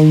So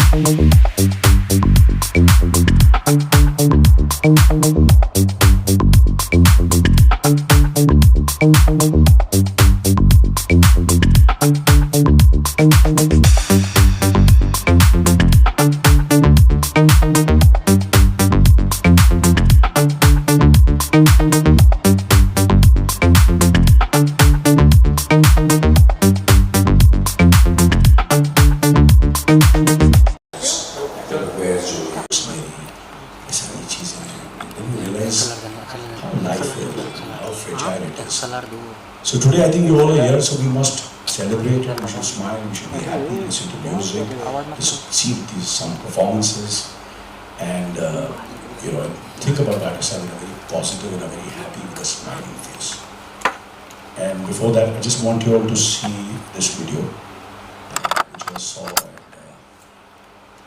today I think you all are here, so we must celebrate, we should smile, we should be happy, listen to music, see these some performances, and think about ourselves in a very positive and a very happy with a smiling face. And before that, I just want you all to see this video, which I saw,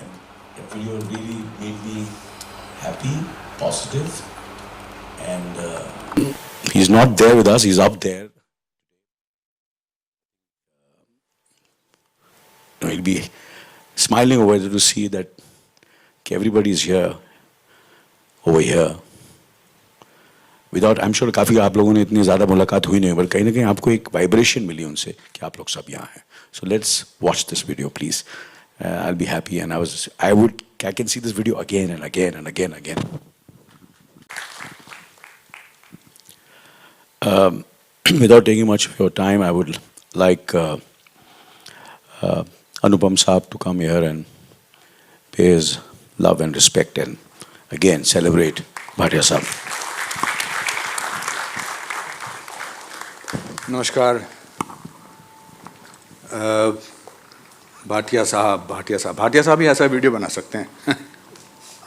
and the video really made me happy, positive, and he's not there with us, he's up there. He'll be smiling over there to see that everybody is here, over here. Without, I'm sure काफ़ी आप लोगों ने इतनी ज़्यादा मुलाकात हुई नहीं, पर कहीं ना कहीं आपको एक वाइब्रेशन मिली उनसे कि आप लोग सब यहाँ हैं. So let's watch this video, please. I'll be happy, and I can see this video again and again and again and again. Without taking much of your time, I would like Anupam Saab to come here and pay his love and respect and again celebrate Bhatia Saab. नमस्कार. भाटिया साहब ही ऐसा video बना सकते हैं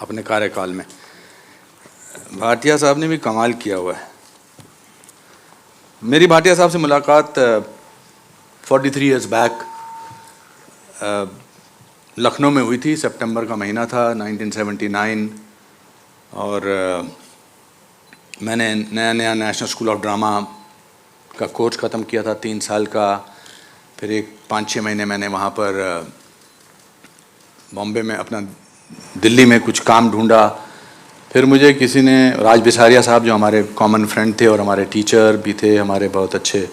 अपने कार्यकाल में. भाटिया साहब ने भी कमाल किया हुआ है. मेरी भाटिया साहब से मुलाकात 43 इयर्स बैक लखनऊ में हुई थी. सितंबर का महीना था 1979, और मैंने नया नेशनल स्कूल ऑफ ड्रामा का कोर्स ख़त्म किया था 3 साल का. फिर एक 5-6 महीने मैंने वहाँ पर बॉम्बे में अपना दिल्ली में कुछ काम ढूंढा. फिर मुझे किसी ने, राज बिसारिया साहब जो हमारे कॉमन फ्रेंड थे और हमारे टीचर भी थे, हमारे बहुत अच्छे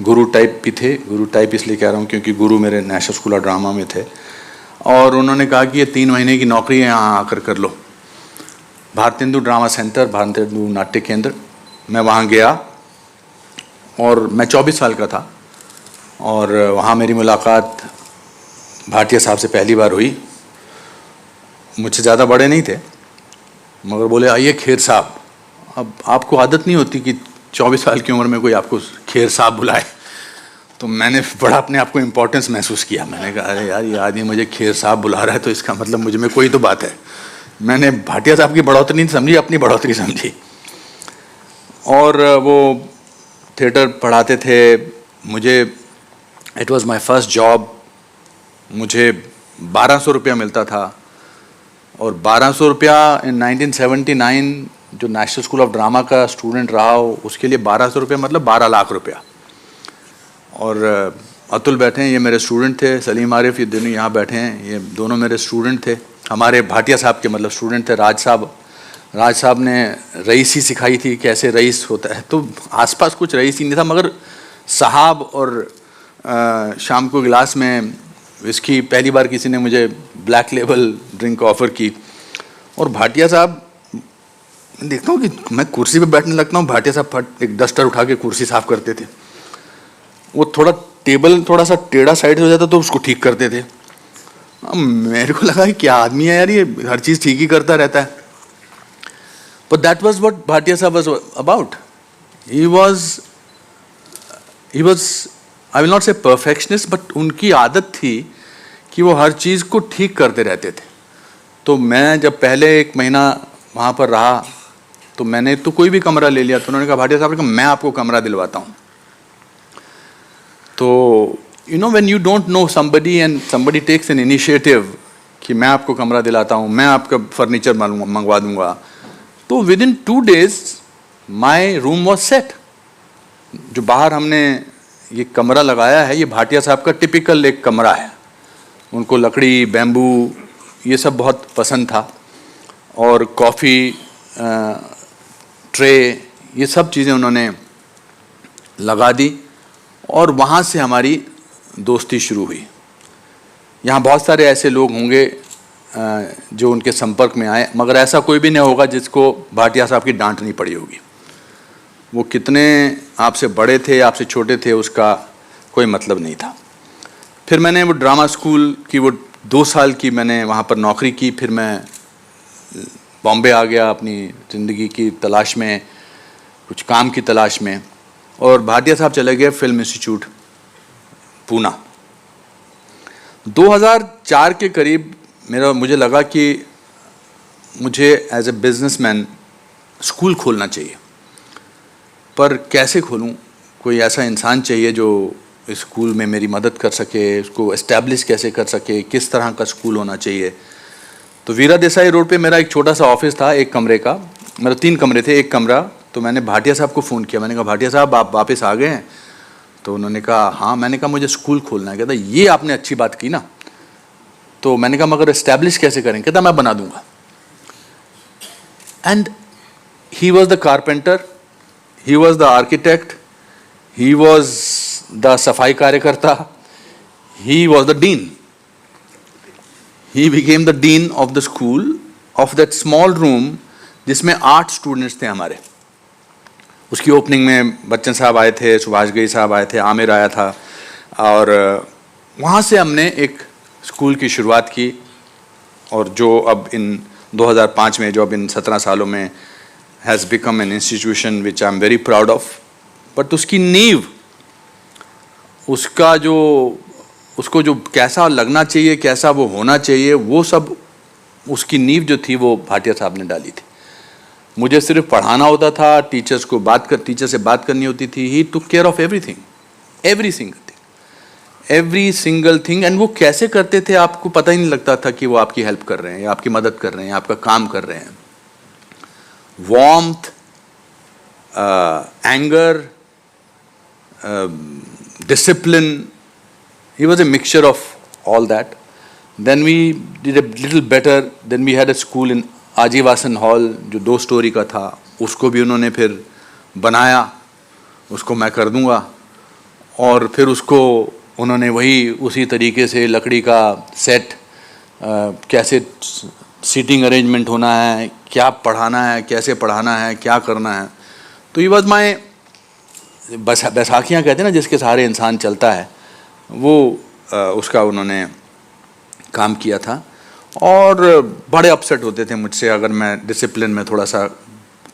गुरु टाइप भी थे. गुरु टाइप इसलिए कह रहा हूँ क्योंकि गुरु मेरे नेशनल स्कूल ऑफ ड्रामा में थे. और उन्होंने कहा कि ये 3 महीने की नौकरी है, यहाँ आकर कर लो. भारतेंदु ड्रामा सेंटर, भारतेंदु नाट्य केंद्र. मैं वहाँ गया और मैं 24 साल का था, और वहाँ मेरी मुलाकात भाटिया साहब से पहली बार हुई. मुझसे ज़्यादा बड़े नहीं थे, मगर बोले आइए खेर साहब. अब आपको आदत नहीं होती कि 24 साल की उम्र में कोई आपको खेर साहब बुलाए, तो मैंने बड़ा अपने आप को इम्पोर्टेंस महसूस किया. मैंने कहा अरे यार, ये आदमी मुझे खेर साहब बुला रहा है तो इसका मतलब मुझ में कोई तो बात है. मैंने भाटिया साहब की बढ़ोतरी नहीं समझी, अपनी बढ़ोतरी समझी. और वो थिएटर पढ़ाते थे. मुझे it was my first job. मुझे 1200 रुपया मिलता था, और 1200 रुपया इन 1979 जो नेशनल स्कूल ऑफ ड्रामा का स्टूडेंट रहा हो उसके लिए 1200 रुपया मतलब 12 लाख रुपया. और अतुल बैठे हैं, ये मेरे स्टूडेंट थे. सलीम आरिफ, ये दोनों यहाँ बैठे हैं, ये दोनों मेरे स्टूडेंट थे. हमारे भाटिया साहब के मतलब स्टूडेंट थे. राज साहब ने रईसी सिखाई थी, कैसे रईस होता है. तो आसपास कुछ रईस ही नहीं था, मगर साहब और शाम को गिलास में विस्की, पहली बार किसी ने मुझे ब्लैक लेबल ड्रिंक ऑफ़र की. और भाटिया साहब, देखता हूँ कि मैं कुर्सी पे बैठने लगता हूँ, भाटिया साहब एक डस्टर उठा के कुर्सी साफ़ करते थे. वो टेबल थोड़ा सा टेढ़ा साइड हो जाता तो उसको ठीक करते थे. मेरे को लगा कि क्या आदमी है यार, ये हर चीज़ ठीक ही करता रहता है. But that was what Bhatia Sahab was about. He was, I will not say perfectionist, but उनकी आदत थी कि वो हर चीज़ को ठीक करते रहते थे. तो मैं जब पहले 1 महीना वहाँ पर रहा तो मैंने तो कोई भी कमरा ले लिया. तो उन्होंने कहा, भाटिया साहब ने कहा मैं आपको कमरा दिलवाता हूँ. तो when you don't know somebody and somebody takes an initiative कि मैं आपको कमरा दिलाता हूँ, मैं आपका फर्नीचर मंगवा दूँगा, तो within 2 days my room was set. जो बाहर हमने ये कमरा लगाया है, ये भाटिया साहब का टिपिकल एक कमरा है. उनको लकड़ी, बैम्बू ये सब बहुत पसंद था, और कॉफ़ी ट्रे ये सब चीज़ें उन्होंने लगा दी, और वहाँ से हमारी दोस्ती शुरू हुई। यहाँ बहुत सारे ऐसे लोग होंगे जो उनके संपर्क में आए, मगर ऐसा कोई भी नहीं होगा जिसको भाटिया साहब की डांट नहीं पड़ी होगी। वो कितने आपसे बड़े थे, आपसे छोटे थे, उसका कोई मतलब नहीं था। फिर मैंने वो ड्रामा स्कूल की वो 2 साल की मैंने वहाँ पर नौकरी की। फिर मैं बॉम्बे आ गया अपनी ज़िंदगी की तलाश में, कुछ काम की तलाश में, और भाटिया साहब चले गए फिल्म इंस्टीट्यूट पूना। 2004 के करीब मुझे लगा कि मुझे एज ए बिजनेसमैन स्कूल खोलना चाहिए, पर कैसे खोलूं? कोई ऐसा इंसान चाहिए जो स्कूल में मेरी मदद कर सके, उसको एस्टैब्लिश कैसे कर सके, किस तरह का स्कूल होना चाहिए। तो वीरा देसाई रोड पे मेरा एक छोटा सा ऑफिस था, 1 कमरे का। मेरे 3 कमरे थे, 1 कमरा। तो मैंने भाटिया साहब को फ़ोन किया, मैंने कहा भाटिया साहब आप वापस आ गए हैं? तो उन्होंने कहा हाँ। मैंने कहा मुझे स्कूल खोलना है। कहता ये आपने अच्छी बात की ना। तो मैंने कहा मगर एस्टैब्लिश कैसे करें? कहता मैं बना दूंगा। And he was the carpenter, he was the architect, he was the सफाई कार्यकर्ता, he was the dean. He became the dean of the school, of that small room जिसमें 8 स्टूडेंट्स थे हमारे। उसकी ओपनिंग में बच्चन साहब आए थे, सुभाष गई साहब आए थे, आमिर आया था, और वहाँ से हमने एक स्कूल की शुरुआत की। और जो अब इन 2005 में, जो अब इन 17 सालों में has become an institution which I am very proud of. But उसकी नींव, उसको जो कैसा लगना चाहिए, कैसा वो होना चाहिए, वो सब उसकी नींव जो थी वो भाटिया साहब ने डाली थी। मुझे सिर्फ पढ़ाना होता था, टीचर से बात करनी होती थी। He took care of everything, every single thing. And वो कैसे करते थे आपको पता ही नहीं लगता था कि वो आपकी हेल्प कर रहे हैं या आपकी मदद कर रहे हैं, आपका काम कर रहे हैं। Warmth, anger, discipline, he was a mixture of all that. Then we did a little better. Then we had a school in Ajivasan hall जो 2 स्टोरी का था, उसको भी उन्होंने फिर बनाया, उसको मैं कर दूंगा। और फिर उसको उन्होंने वही उसी तरीके से लकड़ी का सेट, कैसे सीटिंग अरेंजमेंट होना है, क्या पढ़ाना है, कैसे पढ़ाना है, क्या करना है। तो ये वॉज माई बैसाखियाँ कहते हैं ना, जिसके सहारे इंसान चलता है, वो उसका उन्होंने काम किया था। और बड़े अपसेट होते थे मुझसे अगर मैं डिसिप्लिन में थोड़ा सा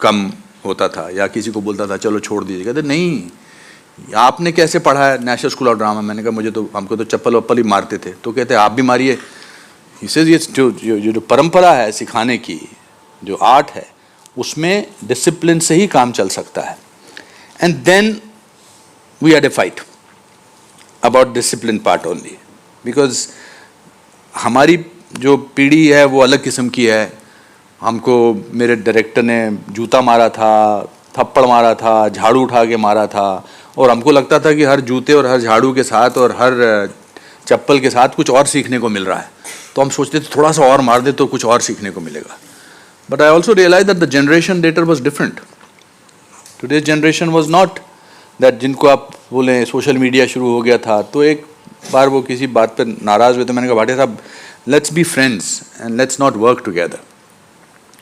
कम होता था या किसी को बोलता था चलो छोड़ दीजिए। कहते नहीं आपने कैसे पढ़ा है नेशनल स्कूल ऑफ ड्रामा। मैंने कहा हमको तो चप्पल वप्पल ही मारते थे। तो कहते आप भी मारिए। इससे ये जो परंपरा है सिखाने की, जो आर्ट है, उसमें डिसिप्लिन से ही काम चल सकता है। And then we had a fight about discipline part only, because हमारी जो पीढ़ी है वो अलग किस्म की है। हमको मेरे डायरेक्टर ने जूता मारा था, थप्पड़ मारा था, झाड़ू उठा के मारा था, और हमको लगता था कि हर जूते और हर झाड़ू के साथ और हर चप्पल के साथ कुछ और सीखने को मिल रहा है। तो हम सोचते थे थोड़ा सा और मार दे तो कुछ और सीखने को मिलेगा। But I also realise that the generation later was different. Today's generation was not that जिनको आप बोलें सोशल मीडिया शुरू हो गया था। तो एक बार वो किसी बात पर नाराज़ हुए तो मैंने कहा भाटिया साहब let's be friends and let's not work together.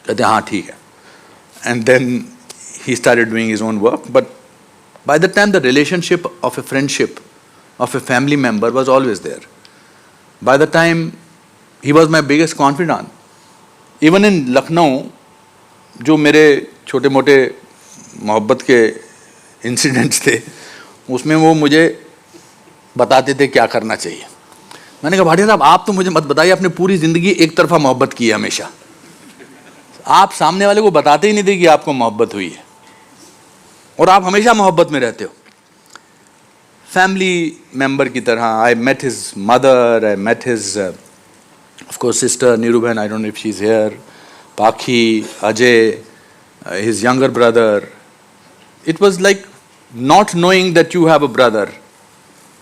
कहते हाँ ठीक है। And then he started doing his own work, but by the time the relationship of a friendship of a family member was always there. By the time he was my biggest confidant. Even in Lucknow, जो मेरे छोटे मोटे मोहब्बत के incidents थे, उसमें वो मुझे बताते थे क्या करना चाहिए। मैंने कहा भाटिया साहब आप तो मुझे मत बताइए, आपने पूरी ज़िंदगी एक तरफा मोहब्बत की है हमेशा। आप सामने वाले को बताते ही नहीं थे कि आपको मोहब्बत हुई है, और आप हमेशा मोहब्बत में रहते हो। फैमिली मेंबर की तरह I met his mother, I met his of course sister Neeru बहन, I don't know if she is here, Pakhi, Ajay, his younger brother. It was like not knowing that you have a brother,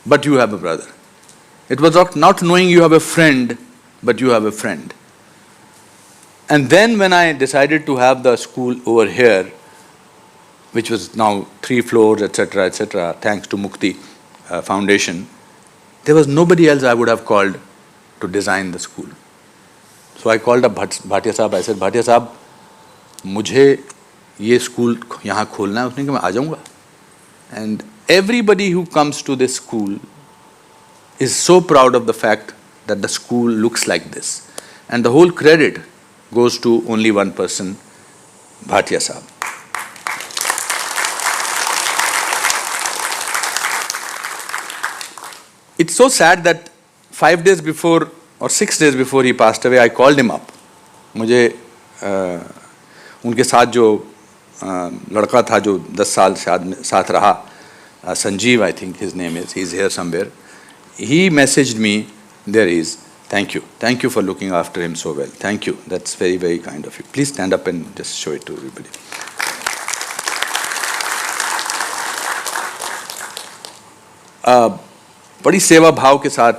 but you have a brother. It was not knowing you have a friend, but you have a friend. And then when I decided to have the school over here, which was now 3 floors, etc., thanks to Mukti Foundation, there was nobody else I would have called to design the school. So I called up Bhatia Sahab. I said, Bhatia Sahab, मुझे ये school यहाँ खोलना है. उसने कहा मैं आ जाऊँगा. And everybody who comes to this school is so proud of the fact that the school looks like this. And the whole credit goes to only one person, Bhatia Sahab. It's so sad that 5 days before or 6 days before he passed away, I called him up. मुझे उनके साथ जो लड़का था जो 10 साल साथ रहा, Sanjeev, I think his name is, he's here somewhere. He messaged me, there he is. Thank you for looking after him so well. Thank you, that's very, very kind of you. Please stand up and just show it to everybody. बड़ी सेवा भाव के साथ,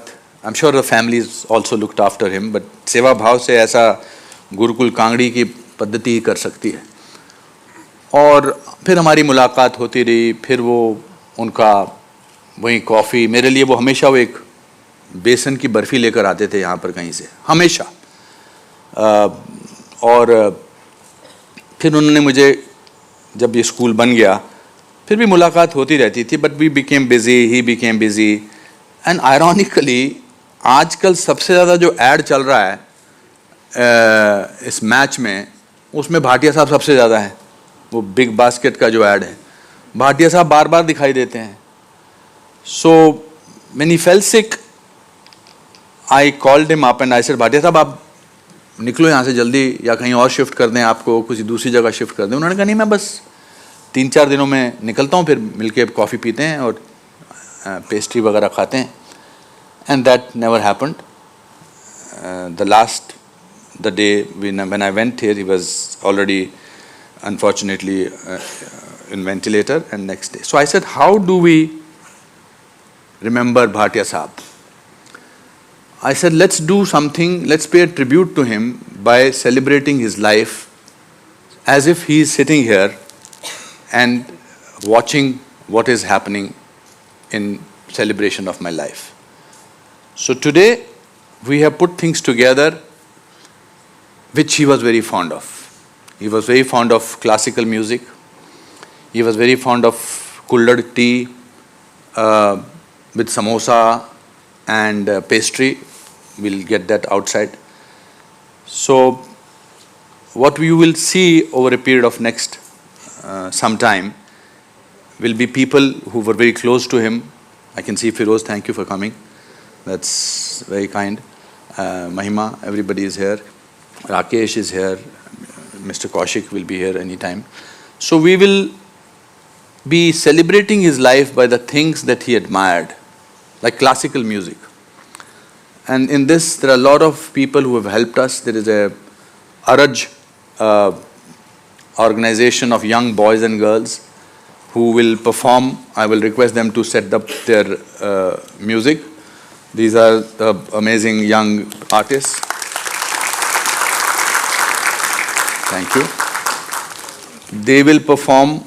I'm sure the families also looked after him, but सेवा भाव से ऐसा गुरुकुल कांगड़ी की पद्धति ही कर सकती है. और फिर हमारी मुलाकात होती रही. फिर वो उनका वही कॉफ़ी, मेरे लिए वो हमेशा वो एक बेसन की बर्फ़ी लेकर आते थे यहाँ पर कहीं से, हमेशा. और फिर उन्होंने मुझे, जब ये स्कूल बन गया, फिर भी मुलाकात होती रहती थी. But we became busy, he became busy. And ironically आजकल सबसे ज़्यादा जो ऐड चल रहा है इस मैच में, उसमें भाटिया साहब सबसे ज़्यादा है. वो बिग बास्केट का जो ऐड है, भाटिया साहब बार बार दिखाई देते हैं. So when he fail sick, I called him up and I said, Bhatia साहब आप निकलो यहाँ से जल्दी, या कहीं और शिफ्ट कर दें, आपको किसी दूसरी जगह शिफ्ट कर दें. उन्होंने कहा नहीं, मैं बस 3-4 दिनों में निकलता हूँ, फिर मिलके कॉफ़ी पीते हैं और पेस्ट्री वगैरह खाते हैं. And that never happened. the day when I went here, he was already, unfortunately, in ventilator, and next day. So I said, how do we remember Bhatia Sahab? I said, let's do something, let's pay a tribute to him by celebrating his life as if he is sitting here and watching what is happening in celebration of my life. So today, we have put things together which he was very fond of. He was very fond of classical music. He was very fond of kullad tea with samosa and pastry. We'll get that outside. So what we will see over a period of next some time will be people who were very close to him. I can see Firoz, thank you for coming. That's very kind. Mahima, everybody is here. Rakesh is here. Mr. Kaushik will be here anytime. So we will be celebrating his life by the things that he admired, like classical music. And in this, there are a lot of people who have helped us. There is a Araj organization of young boys and girls who will perform. I will request them to set up their music. These are the amazing young artists. Thank you. They will perform